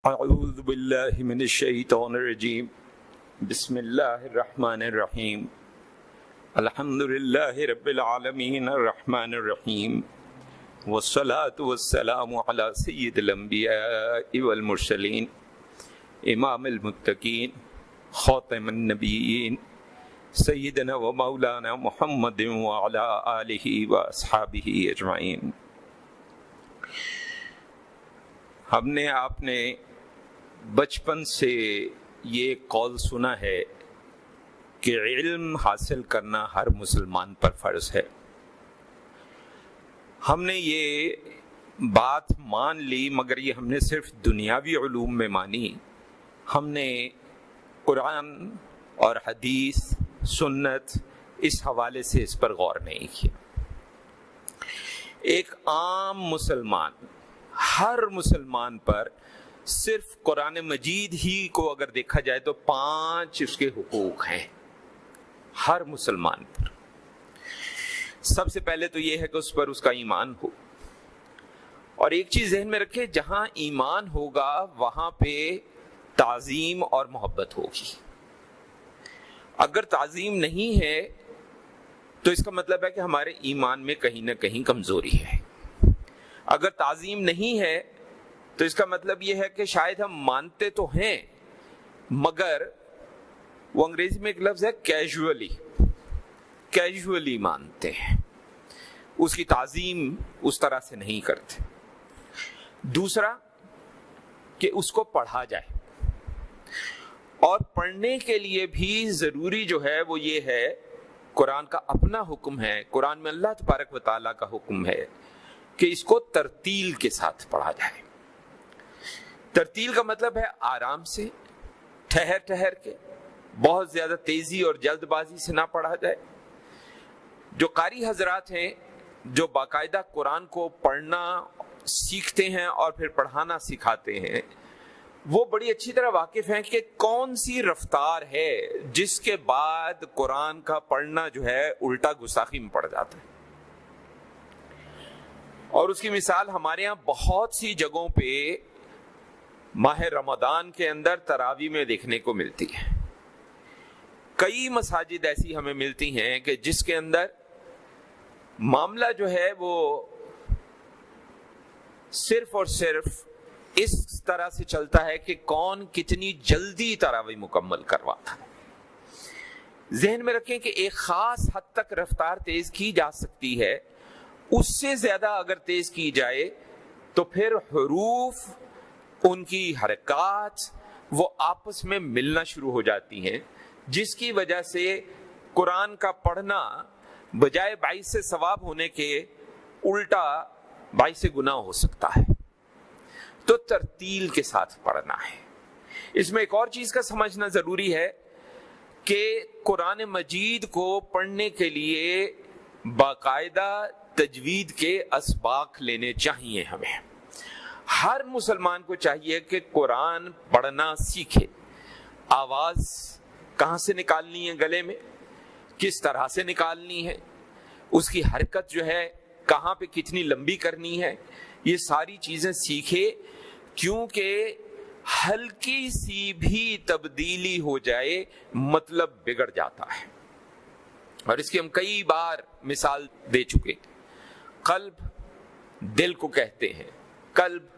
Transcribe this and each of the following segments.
اعوذ باللہ من الشیطان الرجیم بسم اللہ الرحمن الرحیم الحمد للہ رب العالمین الرحمن الرحیم والصلاة والسلام علی سید الانبیاء والمرسلین امام المتقین خاتم النبیین سیدنا و مولانا محمد وعلی آلہ واصحابہ اجمعین۔ ہم نے آپ نے بچپن سے یہ قول سنا ہے کہ علم حاصل کرنا ہر مسلمان پر فرض ہے۔ ہم نے یہ بات مان لی، مگر یہ ہم نے صرف دنیاوی علوم میں مانی، ہم نے قرآن اور حدیث سنت اس حوالے سے اس پر غور نہیں کیا۔ ایک عام مسلمان، ہر مسلمان پر صرف قرآن مجید ہی کو اگر دیکھا جائے تو 5 اس کے حقوق ہیں ہر مسلمان پر۔ سب سے پہلے تو یہ ہے کہ اس پر اس کا ایمان ہو، اور ایک چیز ذہن میں رکھے، جہاں ایمان ہوگا وہاں پہ تعظیم اور محبت ہوگی۔ اگر تعظیم نہیں ہے تو اس کا مطلب ہے کہ ہمارے ایمان میں کہیں نہ کہیں کمزوری ہے۔ اگر تعظیم نہیں ہے تو اس کا مطلب یہ ہے کہ شاید ہم مانتے تو ہیں، مگر وہ انگریزی میں ایک لفظ ہے کیجولی مانتے ہیں، اس کی تعظیم اس طرح سے نہیں کرتے۔ دوسرا کہ اس کو پڑھا جائے، اور پڑھنے کے لیے بھی ضروری جو ہے وہ یہ ہے، قرآن کا اپنا حکم ہے، قرآن میں اللہ تبارک و تعالیٰ کا حکم ہے کہ اس کو ترتیل کے ساتھ پڑھا جائے۔ ترتیل کا مطلب ہے آرام سے، ٹھہر ٹھہر کے، بہت زیادہ تیزی اور جلد بازی سے نہ پڑھا جائے۔ جو قاری حضرات ہیں، جو باقاعدہ قرآن کو پڑھنا سیکھتے ہیں اور پھر پڑھانا سکھاتے ہیں، وہ بڑی اچھی طرح واقف ہیں کہ کون سی رفتار ہے جس کے بعد قرآن کا پڑھنا جو ہے الٹا گستاخی میں پڑ جاتا ہے۔ اور اس کی مثال ہمارے ہاں بہت سی جگہوں پہ ماہ رمضان کے اندر تراویح میں دیکھنے کو ملتی ہے۔ کئی مساجد ایسی ہمیں ملتی ہیں کہ جس کے اندر معاملہ جو ہے وہ صرف اور صرف اس طرح سے چلتا ہے کہ کون کتنی جلدی تراویح مکمل کرواتا ہے۔ ذہن میں رکھیں کہ ایک خاص حد تک رفتار تیز کی جا سکتی ہے، اس سے زیادہ اگر تیز کی جائے تو پھر حروف، ان کی حرکات وہ آپس میں ملنا شروع ہو جاتی ہیں، جس کی وجہ سے قرآن کا پڑھنا بجائے باعث سے ثواب ہونے کے الٹا باعث سے گناہ ہو سکتا ہے۔ تو ترتیل کے ساتھ پڑھنا ہے۔ اس میں ایک اور چیز کا سمجھنا ضروری ہے کہ قرآن مجید کو پڑھنے کے لیے باقاعدہ تجوید کے اسباق لینے چاہیے۔ ہمیں ہر مسلمان کو چاہیے کہ قرآن پڑھنا سیکھے۔ آواز کہاں سے نکالنی ہے گلے میں، کس طرح سے نکالنی ہے، اس کی حرکت جو ہے کہاں پہ کتنی لمبی کرنی ہے، یہ ساری چیزیں سیکھے، کیونکہ ہلکی سی بھی تبدیلی ہو جائے مطلب بگڑ جاتا ہے۔ اور اس کی ہم کئی بار مثال دے چکے۔ قلب دل کو کہتے ہیں، قلب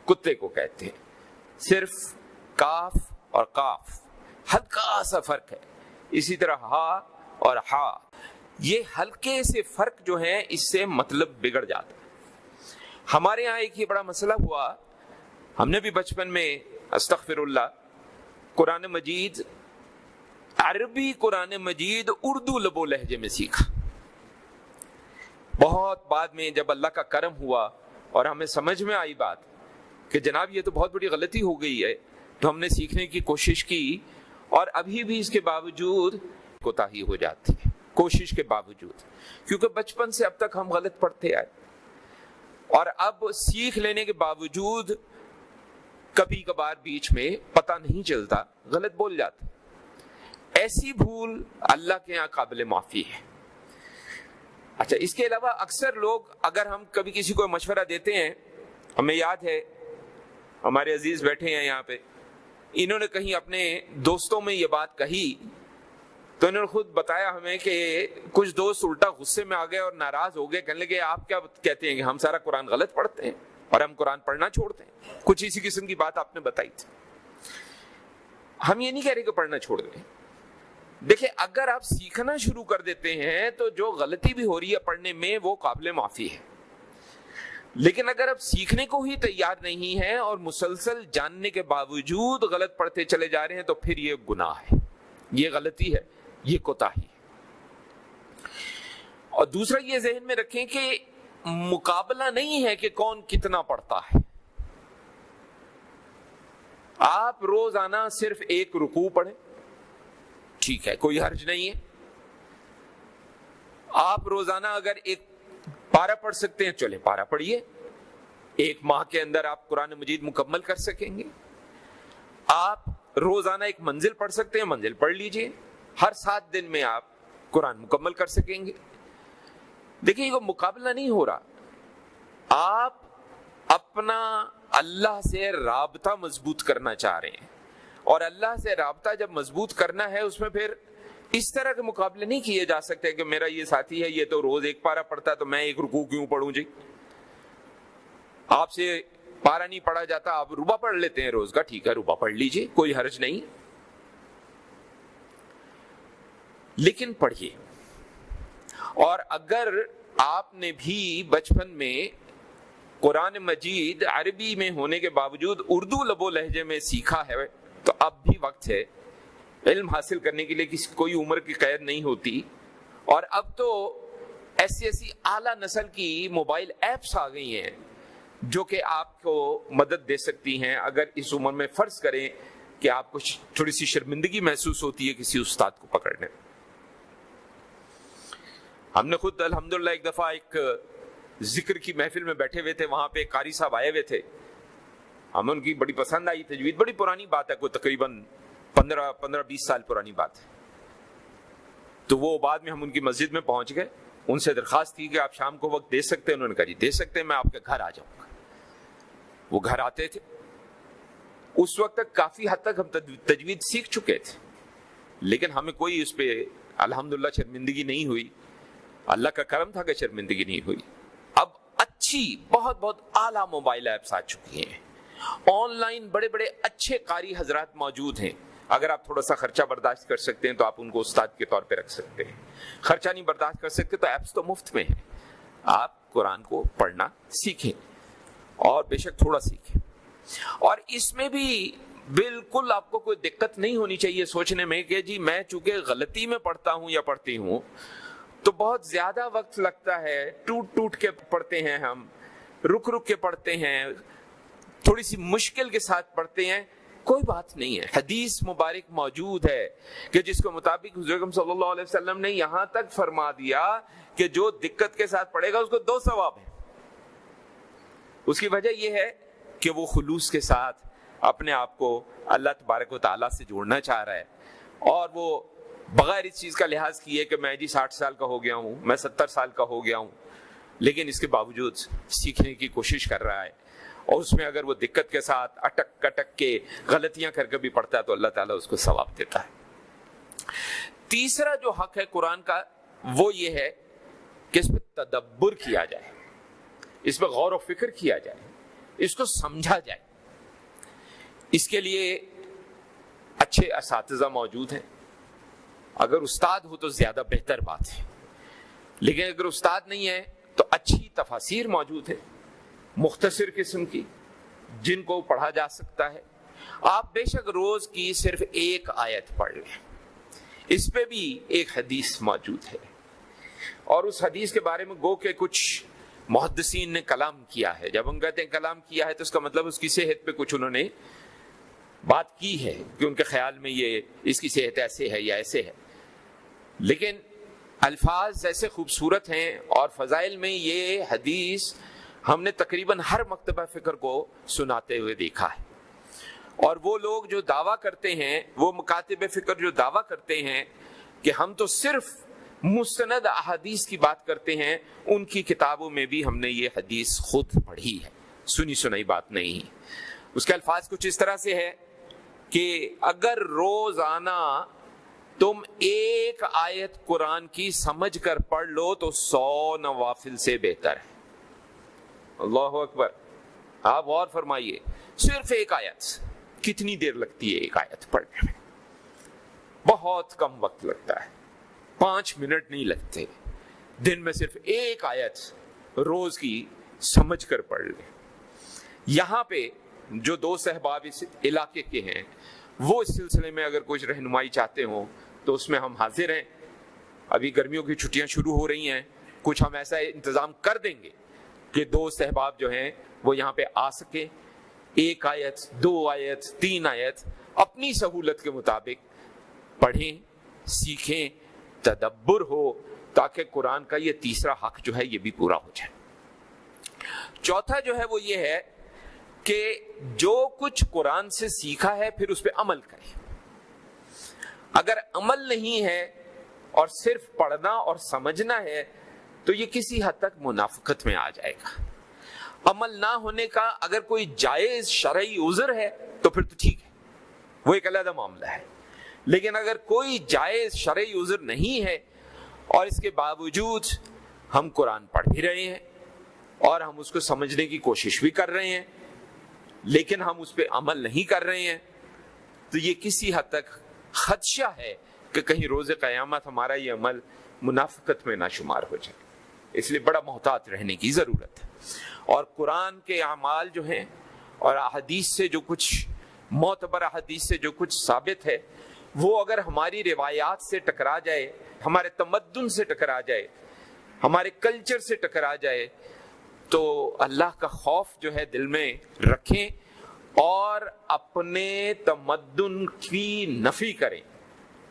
کتے کو کہتے ہیں، صرف کاف اور قاف ہلکا سا فرق ہے۔ اسی طرح ہا اور ہا، یہ ہلکے سے فرق جو ہیں اس سے مطلب بگڑ جاتا ہے۔ ہمارے ہاں ایک یہ بڑا مسئلہ ہوا، ہم نے بھی بچپن میں استغفر اللہ قرآن مجید، عربی قرآن مجید اردو لب و لہجے میں سیکھا۔ بہت بعد میں جب اللہ کا کرم ہوا اور ہمیں سمجھ میں آئی بات کہ جناب یہ تو بہت بڑی غلطی ہو گئی ہے، تو ہم نے سیکھنے کی کوشش کی، اور ابھی بھی اس کے باوجود کوتاہی ہو جاتی ہے، کوشش کے باوجود، کیونکہ بچپن سے اب تک ہم غلط پڑھتے آئے، اور اب سیکھ لینے کے باوجود کبھی کبھار بیچ میں پتہ نہیں چلتا، غلط بول جاتے۔ ایسی بھول اللہ کے یہاں قابل معافی ہے۔ اچھا، اس کے علاوہ اکثر لوگ، اگر ہم کبھی کسی کو مشورہ دیتے ہیں، ہمیں یاد ہے ہمارے عزیز بیٹھے ہیں یہاں پہ، انہوں نے کہیں اپنے دوستوں میں یہ بات کہی تو انہوں نے خود بتایا ہمیں کہ کچھ دوست الٹا غصے میں آ گئے اور ناراض ہو گئے، کہنے لگے آپ کیا کہتے ہیں کہ ہم سارا قرآن غلط پڑھتے ہیں اور ہم قرآن پڑھنا چھوڑتے ہیں. کچھ اسی قسم کی بات آپ نے بتائی تھی. ہم یہ نہیں کہہ رہے کہ پڑھنا چھوڑ دیں. دیکھیں اگر آپ سیکھنا شروع کر دیتے ہیں تو جو غلطی بھی ہو رہی ہے پڑھنے میں وہ قابل معافی ہے، لیکن اگر آپ سیکھنے کو ہی تیار نہیں ہیں اور مسلسل جاننے کے باوجود غلط پڑھتے چلے جا رہے ہیں تو پھر یہ گناہ ہے، یہ غلطی ہے، یہ کوتاہی ہے. اور دوسرا یہ ذہن میں رکھیں کہ مقابلہ نہیں ہے کہ کون کتنا پڑھتا ہے. آپ روزانہ صرف ایک رکوع پڑھیں، ٹھیک ہے، کوئی حرج نہیں ہے. آپ روزانہ اگر ایک پارہ پڑھ سکتے ہیں چلے پارہ پڑھیے، ایک ماہ کے اندر آپ قرآن مجید مکمل کر سکیں گے. آپ روزانہ ایک منزل پڑھ سکتے ہیں، منزل پڑھ لیجئے، ہر 7 دن میں آپ قرآن مکمل کر سکیں گے. دیکھیے یہ مقابلہ نہیں ہو رہا، آپ اپنا اللہ سے رابطہ مضبوط کرنا چاہ رہے ہیں، اور اللہ سے رابطہ جب مضبوط کرنا ہے اس میں پھر اس طرح کے مقابلے نہیں کیے جا سکتے کہ میرا یہ ساتھی ہے یہ تو روز ایک پارہ پڑھتا ہے تو میں ایک رکوع کیوں پڑھوں جی. آپ سے پارہ نہیں پڑھا جاتا، آپ ربع پڑھ لیتے ہیں روز کا، ٹھیک ہے ربع پڑھ لیجئے، کوئی حرج نہیں، لیکن پڑھیے. اور اگر آپ نے بھی بچپن میں قرآن مجید عربی میں ہونے کے باوجود اردو لب و لہجے میں سیکھا ہے تو اب بھی وقت ہے. علم حاصل کرنے کے لیے کسی کوئی عمر کی قید نہیں ہوتی. اور اب تو ایسی اعلیٰ نسل کی موبائل ایپس آ گئی ہیں جو کہ آپ کو مدد دے سکتی ہیں. اگر اس عمر میں فرض کریں کہ آپ کو تھوڑی سی شرمندگی محسوس ہوتی ہے کسی استاد کو پکڑنے. ہم نے خود الحمدللہ ایک دفعہ ایک ذکر کی محفل میں بیٹھے ہوئے تھے، وہاں پہ قاری صاحب آئے ہوئے تھے، ہمیں ان کی بڑی پسند آئی تجوید. بڑی پرانی بات ہے، کوئی تقریباً 15-20 سال پرانی بات ہے. تو وہ بعد میں ہم ان کی مسجد میں پہنچ گئے، ان سے درخواست کی کہ آپ شام کو وقت دے سکتے ہیں؟ انہوں نے کہا جی دے سکتے ہیں، میں آپ کے گھر آ جاؤں گا. وہ گھر آتے تھے. اس وقت تک کافی حد تک ہم تجوید سیکھ چکے تھے، لیکن ہمیں کوئی اس پہ الحمدللہ شرمندگی نہیں ہوئی. اللہ کا کرم تھا کہ شرمندگی نہیں ہوئی. اب اچھی بہت اعلیٰ موبائل ایپس آ چکی ہیں، آن لائن بڑے اچھے قاری حضرات موجود ہیں. اگر آپ تھوڑا سا خرچہ برداشت کر سکتے ہیں تو آپ ان کو استاد کے طور پہ رکھ سکتے ہیں. خرچہ نہیں برداشت کر سکتے تو ایپس تو مفت میں ہیں. آپ قرآن کو پڑھنا سیکھیں اور بے شک تھوڑا سیکھیں. اور اس میں بھی بالکل آپ کو کوئی دقت نہیں ہونی چاہیے سوچنے میں کہ جی میں چونکہ غلطی میں پڑھتا ہوں یا پڑھتی ہوں تو بہت زیادہ وقت لگتا ہے، ٹوٹ کے پڑھتے ہیں، ہم رک کے پڑھتے ہیں، تھوڑی سی مشکل کے ساتھ پڑھتے ہیں. کوئی بات نہیں ہے. حدیث مبارک موجود ہے کہ جس کے مطابق حضور اکرم صلی اللہ علیہ وسلم نے یہاں تک فرما دیا کہ جو دقت کے ساتھ پڑھے گا اس کو 2 ثواب ہیں. اس کی وجہ یہ ہے کہ وہ خلوص کے ساتھ اپنے آپ کو اللہ تبارک و تعالیٰ سے جوڑنا چاہ رہا ہے، اور وہ بغیر اس چیز کا لحاظ کیے کہ میں جی 60 سال کا ہو گیا ہوں، میں 70 سال کا ہو گیا ہوں، لیکن اس کے باوجود سیکھنے کی کوشش کر رہا ہے. اور اس میں اگر وہ دقت کے ساتھ اٹک کے غلطیاں کر کے بھی پڑھتا ہے تو اللہ تعالیٰ اس کو ثواب دیتا ہے. تیسرا جو حق ہے قرآن کا وہ یہ ہے کہ اس پہ تدبر کیا جائے، اس پہ غور و فکر کیا جائے، اس کو سمجھا جائے. اس کے لیے اچھے اساتذہ موجود ہیں. اگر استاد ہو تو زیادہ بہتر بات ہے، لیکن اگر استاد نہیں ہے تو اچھی تفاسیر موجود ہے مختصر قسم کی جن کو پڑھا جا سکتا ہے. آپ بے شک روز کی صرف ایک آیت پڑھ لیں، اس پہ بھی ایک حدیث موجود ہے، اور اس حدیث کے بارے میں گو کہ کچھ محدثین نے کلام کیا ہے. جب ہم کہتے ہیں کلام کیا ہے تو اس کا مطلب اس کی صحت پہ کچھ انہوں نے بات کی ہے کہ ان کے خیال میں یہ اس کی صحت ایسے ہے یا ایسے ہے. لیکن الفاظ ایسے خوبصورت ہیں اور فضائل میں یہ حدیث ہم نے تقریباً ہر مکتبہ فکر کو سناتے ہوئے دیکھا ہے. اور وہ لوگ جو دعویٰ کرتے ہیں، وہ مکاتب فکر جو دعویٰ کرتے ہیں کہ ہم تو صرف مستند احادیث کی بات کرتے ہیں، ان کی کتابوں میں بھی ہم نے یہ حدیث خود پڑھی ہے، سنی سنائی بات نہیں. اس کے الفاظ کچھ اس طرح سے ہے کہ اگر روزانہ تم ایک آیت قرآن کی سمجھ کر پڑھ لو تو 100 نوافل سے بہتر ہے. اللہ اکبر. آپ غور فرمائیے, صرف ایک آیت, کتنی دیر لگتی ہے ایک آیت پڑھنے میں؟ بہت کم وقت لگتا ہے, 5 منٹ نہیں لگتے. دن میں صرف ایک آیت روز کی سمجھ کر پڑھ لیں. یہاں پہ جو دوست احباب اس علاقے کے ہیں وہ اس سلسلے میں اگر کچھ رہنمائی چاہتے ہوں تو اس میں ہم حاضر ہیں. ابھی گرمیوں کی چھٹیاں شروع ہو رہی ہیں, کچھ ہم ایسا انتظام کر دیں گے کہ دوست احباب جو ہیں وہ یہاں پہ آ سکیں, 1 آیت 2 آیت 3 آیت اپنی سہولت کے مطابق پڑھیں, سیکھیں, تدبر ہو, تاکہ قرآن کا یہ تیسرا حق جو ہے یہ بھی پورا ہو جائے. چوتھا جو ہے وہ یہ ہے کہ جو کچھ قرآن سے سیکھا ہے پھر اس پہ عمل کریں. اگر عمل نہیں ہے اور صرف پڑھنا اور سمجھنا ہے تو یہ کسی حد تک منافقت میں آ جائے گا. عمل نہ ہونے کا اگر کوئی جائز شرعی عذر ہے تو پھر تو ٹھیک ہے, وہ ایک علیحدہ معاملہ ہے. لیکن اگر کوئی جائز شرعی عذر نہیں ہے اور اس کے باوجود ہم قرآن پڑھ بھی رہے ہیں اور ہم اس کو سمجھنے کی کوشش بھی کر رہے ہیں لیکن ہم اس پہ عمل نہیں کر رہے ہیں, تو یہ کسی حد تک خدشہ ہے کہ کہیں روز قیامت ہمارا یہ عمل منافقت میں نہ شمار ہو جائے. اس لیے بڑا محتاط رہنے کی ضرورت ہے. اور قرآن کے اعمال جو ہیں اور احادیث سے جو کچھ معتبر احادیث سے جو کچھ ثابت ہے وہ اگر ہماری روایات سے ٹکرا جائے, ہمارے تمدن سے ٹکرا جائے, ہمارے کلچر سے ٹکرا جائے تو اللہ کا خوف جو ہے دل میں رکھیں اور اپنے تمدن کی نفی کریں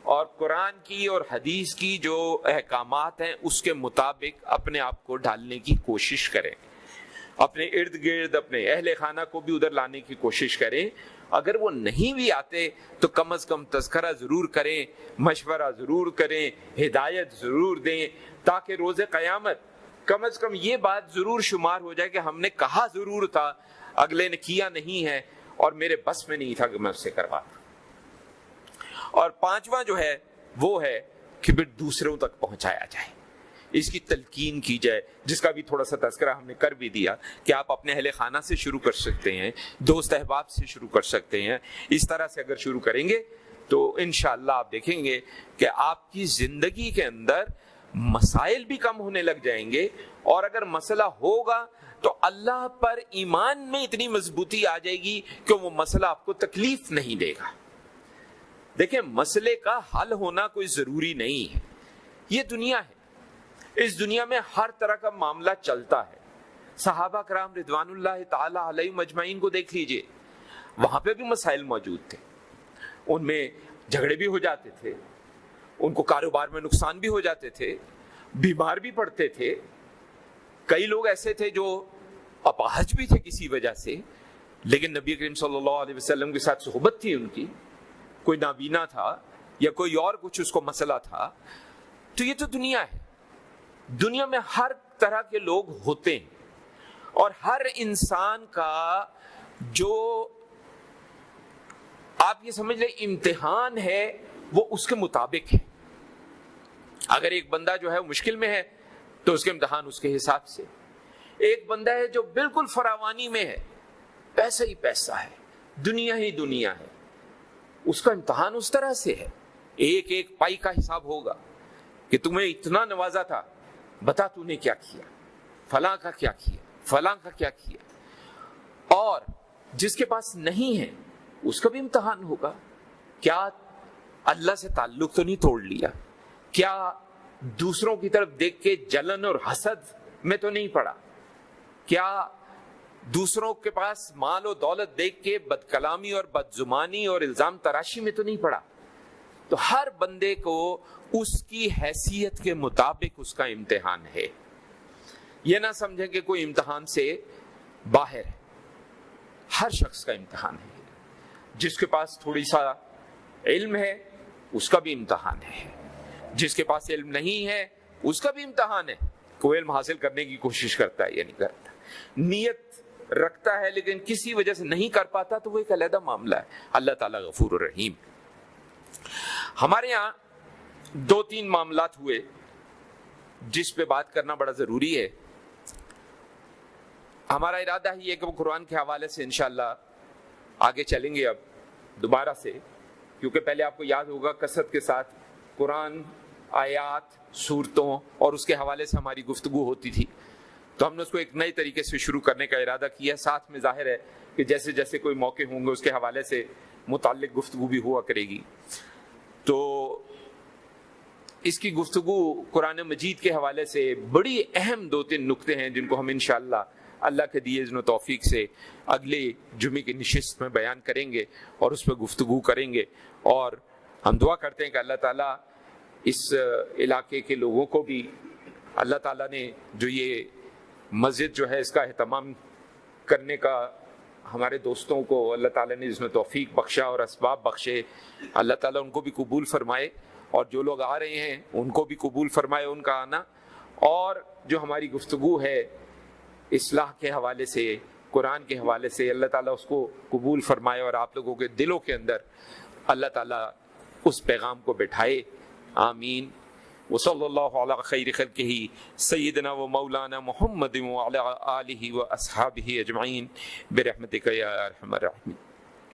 اور قرآن کی اور حدیث کی جو احکامات ہیں اس کے مطابق اپنے آپ کو ڈھالنے کی کوشش کریں. اپنے ارد گرد اپنے اہل خانہ کو بھی ادھر لانے کی کوشش کریں. اگر وہ نہیں بھی آتے تو کم از کم تذکرہ ضرور کریں, مشورہ ضرور کریں, ہدایت ضرور دیں, تاکہ روز قیامت کم از کم یہ بات ضرور شمار ہو جائے کہ ہم نے کہا ضرور تھا, اگلے نے کیا نہیں ہے اور میرے بس میں نہیں تھا کہ میں اس سے کروا دوں. اور 5واں جو ہے وہ ہے کہ پھر دوسروں تک پہنچایا جائے, اس کی تلقین کی جائے, جس کا بھی تھوڑا سا تذکرہ ہم نے کر بھی دیا کہ آپ اپنے اہل خانہ سے شروع کر سکتے ہیں, دوست احباب سے شروع کر سکتے ہیں. اس طرح سے اگر شروع کریں گے تو انشاءاللہ آپ دیکھیں گے کہ آپ کی زندگی کے اندر مسائل بھی کم ہونے لگ جائیں گے, اور اگر مسئلہ ہوگا تو اللہ پر ایمان میں اتنی مضبوطی آ جائے گی کہ وہ مسئلہ آپ کو تکلیف نہیں دے گا. دیکھیں, مسئلے کا حل ہونا کوئی ضروری نہیں ہے, یہ دنیا ہے, اس دنیا میں ہر طرح کا معاملہ چلتا ہے. صحابہ کرام رضوان اللہ تعالی علیہم اجمعین کو دیکھ لیجئے, وہاں پہ بھی مسائل موجود تھے, ان میں جھگڑے بھی ہو جاتے تھے, ان کو کاروبار میں نقصان بھی ہو جاتے تھے, بیمار بھی پڑتے تھے. کئی لوگ ایسے تھے جو اپاہج بھی تھے کسی وجہ سے, لیکن نبی کریم صلی اللہ علیہ وسلم کے ساتھ صحبت تھی ان کی. کوئی نابینا تھا یا کوئی اور کچھ اس کو مسئلہ تھا. تو یہ تو دنیا ہے, دنیا میں ہر طرح کے لوگ ہوتے ہیں اور ہر انسان کا جو آپ یہ سمجھ لیں امتحان ہے وہ اس کے مطابق ہے. اگر ایک بندہ جو ہے مشکل میں ہے تو اس کے امتحان اس کے حساب سے. ایک بندہ ہے جو بالکل فراوانی میں ہے, پیسہ ہی پیسہ ہے, دنیا ہی دنیا ہے, اس کا امتحان اس طرح سے ہے. ایک ایک پائی کا حساب ہوگا کہ تمہیں اتنا نوازا تھا, بتا تو نے کیا کیا, فلاں کا کیا کیا, فلاں کا کیا کیا. اور جس کے پاس نہیں ہے اس کا بھی امتحان ہوگا, کیا اللہ سے تعلق تو نہیں توڑ لیا, کیا دوسروں کی طرف دیکھ کے جلن اور حسد میں تو نہیں پڑا, کیا دوسروں کے پاس مال و دولت دیکھ کے بد کلامی اور بد زبانی اور الزام تراشی میں تو نہیں پڑا. تو ہر بندے کو اس کی حیثیت کے مطابق اس کا امتحان ہے. یہ نہ سمجھیں کہ کوئی امتحان سے باہر ہے, ہر شخص کا امتحان ہے. جس کے پاس تھوڑی سا علم ہے اس کا بھی امتحان ہے, جس کے پاس علم نہیں ہے اس کا بھی امتحان ہے. کوئی علم حاصل کرنے کی کوشش کرتا ہے یا نہیں کرتا, نیت رکھتا ہے لیکن کسی وجہ سے نہیں کر پاتا تو وہ ایک علیحدہ معاملہ ہے. اللہ تعالیٰ غفور الرحیم. ہمارے یہاں 2-3 معاملات ہوئے جس پہ بات کرنا بڑا ضروری ہے. ہمارا ارادہ ہی ہے کہ وہ قرآن کے حوالے سے انشاءاللہ آگے چلیں گے اب دوبارہ سے، کیونکہ پہلے آپ کو یاد ہوگا کثرت کے ساتھ قرآن، آیات، سورتوں اور اس کے حوالے سے ہماری گفتگو ہوتی تھی، تو ہم نے اس کو ایک نئے طریقے سے شروع کرنے کا ارادہ کیا. ساتھ میں ظاہر ہے کہ جیسے جیسے کوئی موقع ہوں گے اس کے حوالے سے متعلق گفتگو بھی ہوا کرے گی. تو اس کی گفتگو قرآن مجید کے حوالے سے بڑی اہم 2-3 نکتے ہیں جن کو ہم انشاءاللہ اللہ کے دیے اذن و توفیق سے اگلے جمعے کی نشست میں بیان کریں گے اور اس پہ گفتگو کریں گے. اور ہم دعا کرتے ہیں کہ اللہ تعالیٰ اس علاقے کے لوگوں کو بھی، اللہ تعالیٰ نے جو یہ مسجد جو ہے اس کا اہتمام کرنے کا ہمارے دوستوں کو اللہ تعالیٰ نے اذن و توفیق بخشا اور اسباب بخشے، اللہ تعالیٰ ان کو بھی قبول فرمائے، اور جو لوگ آ رہے ہیں ان کو بھی قبول فرمائے ان کا آنا. اور جو ہماری گفتگو ہے اصلاح کے حوالے سے، قرآن کے حوالے سے، اللہ تعالیٰ اس کو قبول فرمائے اور آپ لوگوں کے دلوں کے اندر اللہ تعالیٰ اس پیغام کو بٹھائے. آمین. وصلی اللہ علی خیر خلقہ سیدنا و مولانا محمد وعلی آلہ و اصحابہ اجمعین برحمتک یا ارحم الراحمین.